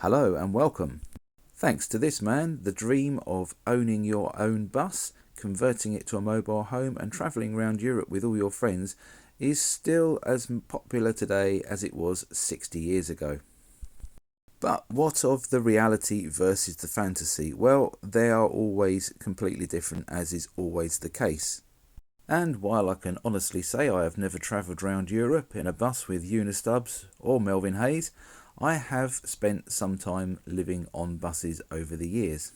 Hello and welcome. Thanks to this man, the dream of owning your own bus, converting it to a mobile home and travelling around Europe with all your friends is still as popular today as it was 60 years ago. But what of the reality versus the fantasy? Well, they are always completely different, as is always the case. And while I can honestly say I have never travelled around Europe in a bus with Eunice Stubbs or Melvin Hayes, I have spent some time living on buses over the years.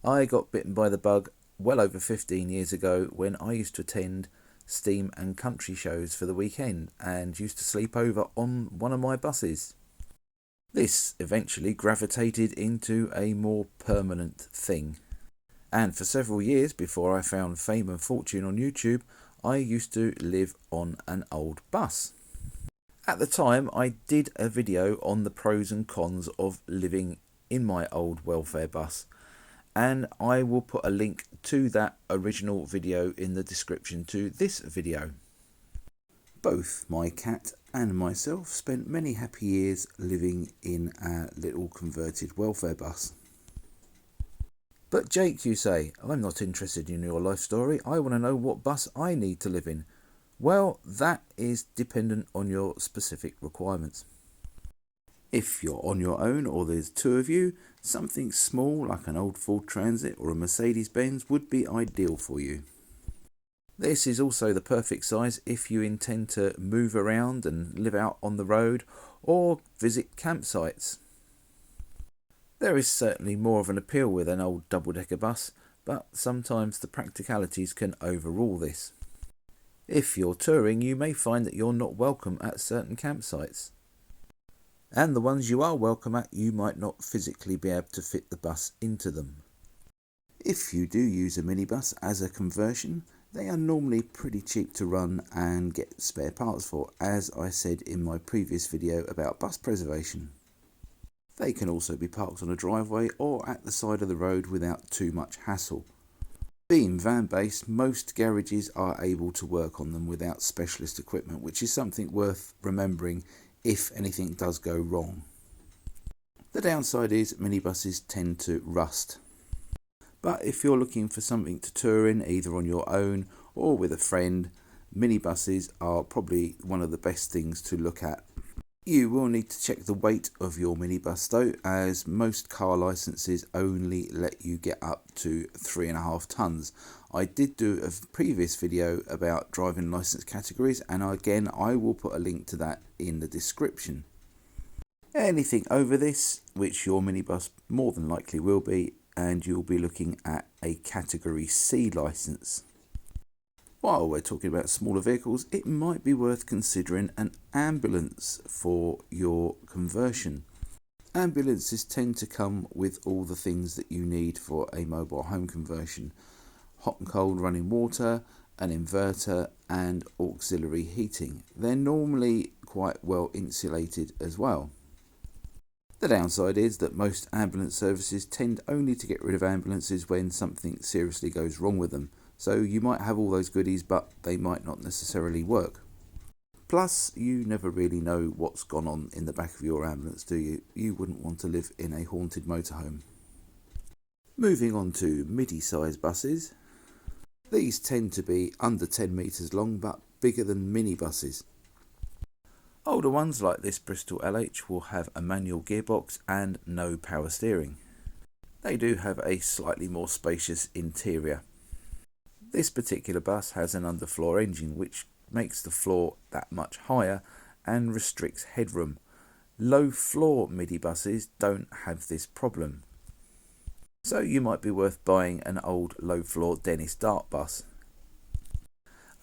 I got bitten by the bug well over 15 years ago when I used to attend steam and country shows for the weekend and used to sleep over on one of my buses. This eventually gravitated into a more permanent thing. And for several years before I found fame and fortune on YouTube, I used to live on an old bus. At the time, I did a video on the pros and cons of living in my old welfare bus, and I will put a link to that original video in the description to this video. Both my cat and myself spent many happy years living in our little converted welfare bus. But Jake, you say, I'm not interested in your life story. I want to know what bus I need to live in. Well, that is dependent on your specific requirements. If you're on your own or there's two of you, something small like an old Ford Transit or a Mercedes-Benz would be ideal for you. This is also the perfect size if you intend to move around and live out on the road or visit campsites. There is certainly more of an appeal with an old double-decker bus, but sometimes the practicalities can overrule this. If you're touring, you may find that you're not welcome at certain campsites. And the ones you are welcome at, you might not physically be able to fit the bus into them. If you do use a minibus as a conversion, they are normally pretty cheap to run and get spare parts for, as I said in my previous video about bus preservation. They can also be parked on a driveway or at the side of the road without too much hassle. Being van-based, most garages are able to work on them without specialist equipment, which is something worth remembering if anything does go wrong. The downside is minibuses tend to rust. But if you're looking for something to tour in, either on your own or with a friend, minibuses are probably one of the best things to look at. You will need to check the weight of your minibus though, as most car licenses only let you get up to 3.5 tons. I did do a previous video about driving license categories, and again I will put a link to that in the description. Anything over this, which your minibus more than likely will be, and you'll be looking at a category C license. While we're talking about smaller vehicles, it might be worth considering an ambulance for your conversion. Ambulances tend to come with all the things that you need for a mobile home conversion: hot and cold running water, an inverter and auxiliary heating. They're normally quite well insulated as well. The downside is that most ambulance services tend only to get rid of ambulances when something seriously goes wrong with them. So you might have all those goodies, but they might not necessarily work. Plus, you never really know what's gone on in the back of your ambulance, do you? You wouldn't want to live in a haunted motorhome. Moving on to midi-sized buses. These tend to be under 10 metres long, but bigger than minibuses. Older ones like this Bristol LH will have a manual gearbox and no power steering. They do have a slightly more spacious interior. This particular bus has an underfloor engine, which makes the floor that much higher and restricts headroom. Low floor midi buses don't have this problem. So you might be worth buying an old low floor Dennis Dart bus.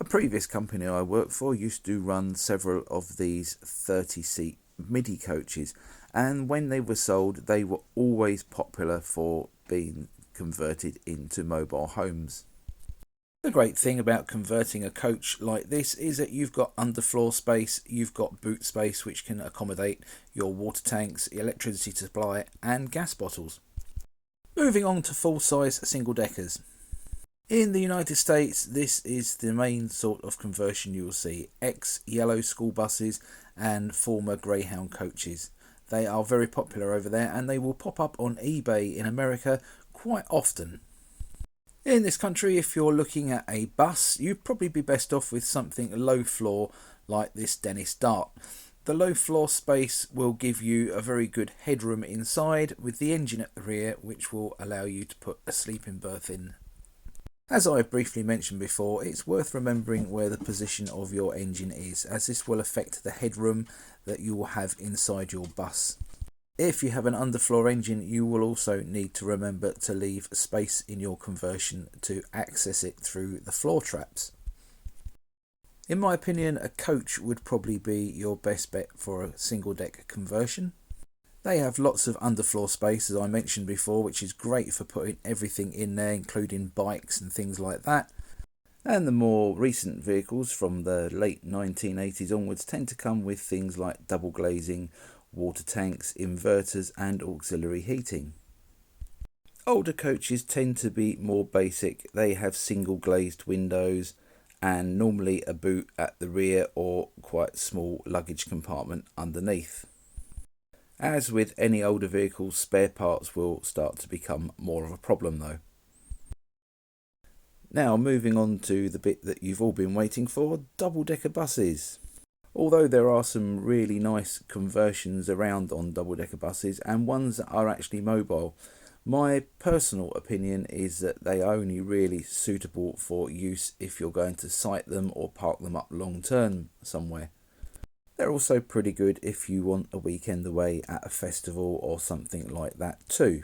A previous company I worked for used to run several of these 30-seat MIDI coaches, and when they were sold they were always popular for being converted into mobile homes. The great thing about converting a coach like this is that you've got underfloor space, you've got boot space which can accommodate your water tanks, electricity supply and gas bottles. Moving on to full-size single-deckers. In the United States, this is the main sort of conversion you will see: ex-yellow school buses and former Greyhound coaches. They are very popular over there and they will pop up on eBay in America quite often. In this country, if you're looking at a bus, you'd probably be best off with something low floor like this Dennis Dart. The low floor space will give you a very good headroom inside with the engine at the rear, which will allow you to put a sleeping berth in. As I briefly mentioned before, it's worth remembering where the position of your engine is, as this will affect the headroom that you will have inside your bus. If you have an underfloor engine, you will also need to remember to leave space in your conversion to access it through the floor traps. In my opinion, a coach would probably be your best bet for a single deck conversion. They have lots of underfloor space, as I mentioned before, which is great for putting everything in there, including bikes and things like that. And the more recent vehicles from the late 1980s onwards tend to come with things like double glazing, water tanks, inverters and auxiliary heating. Older coaches tend to be more basic. They have single glazed windows and normally a boot at the rear or quite small luggage compartment underneath. As with any older vehicles, spare parts will start to become more of a problem though. Now moving on to the bit that you've all been waiting for, double-decker buses. Although there are some really nice conversions around on double-decker buses and ones that are actually mobile, my personal opinion is that they are only really suitable for use if you're going to site them or park them up long term somewhere. They're also pretty good if you want a weekend away at a festival or something like that too.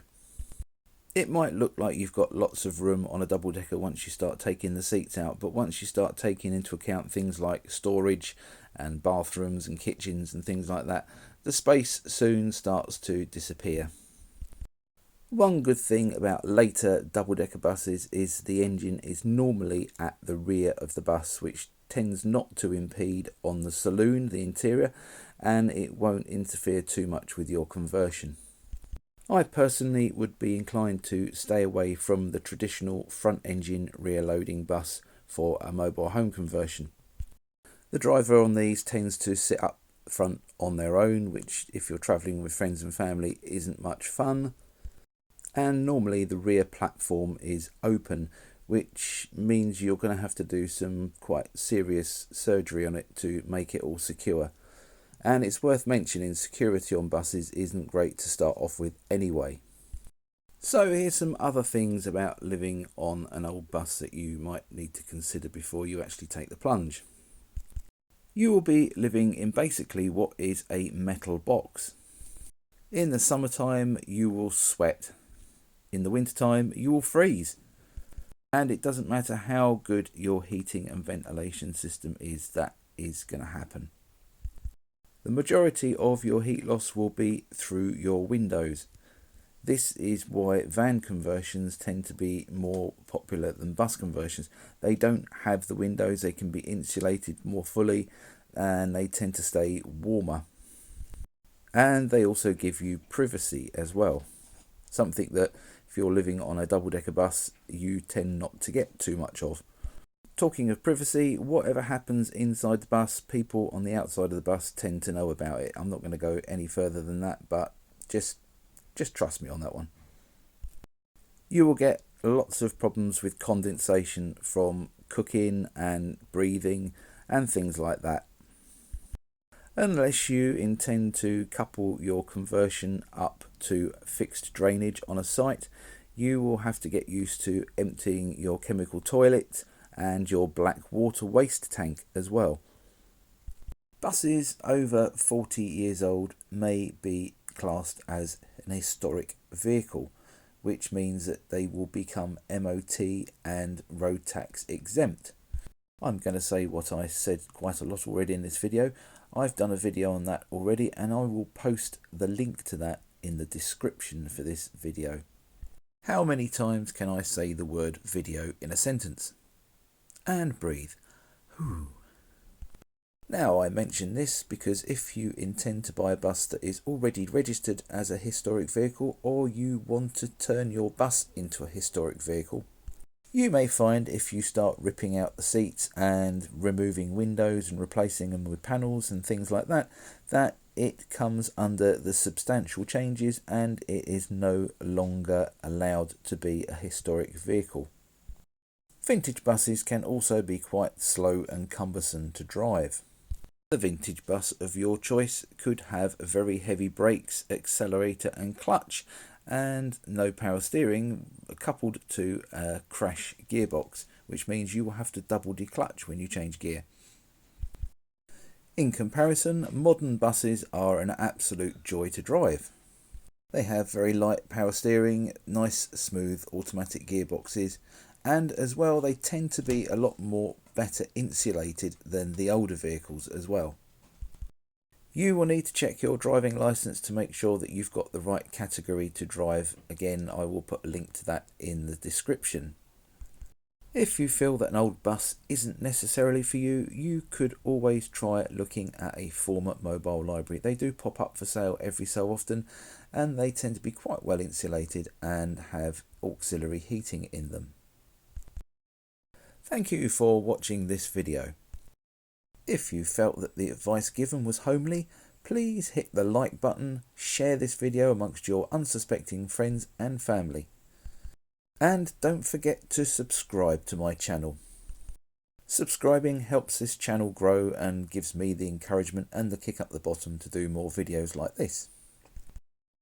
It might look like you've got lots of room on a double decker once you start taking the seats out, but once you start taking into account things like storage and bathrooms and kitchens and things like that, the space soon starts to disappear. One good thing about later double-decker buses is the engine is normally at the rear of the bus, which tends not to impede on the saloon, the interior, and it won't interfere too much with your conversion. I personally would be inclined to stay away from the traditional front engine rear loading bus for a mobile home conversion. The driver on these tends to sit up front on their own, which if you're travelling with friends and family isn't much fun. And normally the rear platform is open, which means you're going to have to do some quite serious surgery on it to make it all secure. And it's worth mentioning, security on buses isn't great to start off with anyway. So here's some other things about living on an old bus that you might need to consider before you actually take the plunge. You will be living in basically what is a metal box. In the summertime you will sweat. In the wintertime you will freeze. And it doesn't matter how good your heating and ventilation system is, that is going to happen. The majority of your heat loss will be through your windows. This is why van conversions tend to be more popular than bus conversions. They don't have the windows, they can be insulated more fully, and they tend to stay warmer. And they also give you privacy as well. Something that if you're living on a double-decker bus, you tend not to get too much of. Talking of privacy, whatever happens inside the bus, people on the outside of the bus tend to know about it. I'm not going to go any further than that, but just trust me on that one. You will get lots of problems with condensation from cooking and breathing and things like that. Unless you intend to couple your conversion up to fixed drainage on a site, you will have to get used to emptying your chemical toilet and your black water waste tank as well. Buses over 40 years old may be classed as an historic vehicle, which means that they will become MOT and road tax exempt. I'm going to say what I said quite a lot already in this video. I've done a video on that already, and I will post the link to that in the description for this video. How many times can I say the word video in a sentence? And breathe. Whew. Now, I mention this because if you intend to buy a bus that is already registered as a historic vehicle, or you want to turn your bus into a historic vehicle, you may find if you start ripping out the seats and removing windows and replacing them with panels and things like that, that it comes under the substantial changes and it is no longer allowed to be a historic vehicle. Vintage buses can also be quite slow and cumbersome to drive. The vintage bus of your choice could have very heavy brakes, accelerator and clutch, and no power steering, coupled to a crash gearbox, which means you will have to double declutch when you change gear. In comparison, modern buses are an absolute joy to drive. They have very light power steering, nice smooth automatic gearboxes, and as well they tend to be a lot more better insulated than the older vehicles as well. You will need to check your driving licence to make sure that you've got the right category to drive. Again, I will put a link to that in the description. If you feel that an old bus isn't necessarily for you, you could always try looking at a former mobile library. They do pop up for sale every so often, and they tend to be quite well insulated and have auxiliary heating in them. Thank you for watching this video. If you felt that the advice given was homely, please hit the like button, share this video amongst your unsuspecting friends and family. And don't forget to subscribe to my channel. Subscribing helps this channel grow and gives me the encouragement and the kick up the bottom to do more videos like this.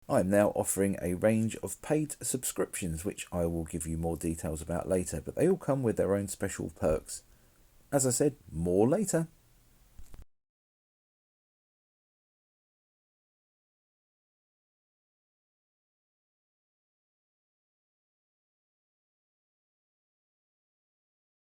I'm now offering a range of paid subscriptions, which I will give you more details about later, but they all come with their own special perks. As I said, more later.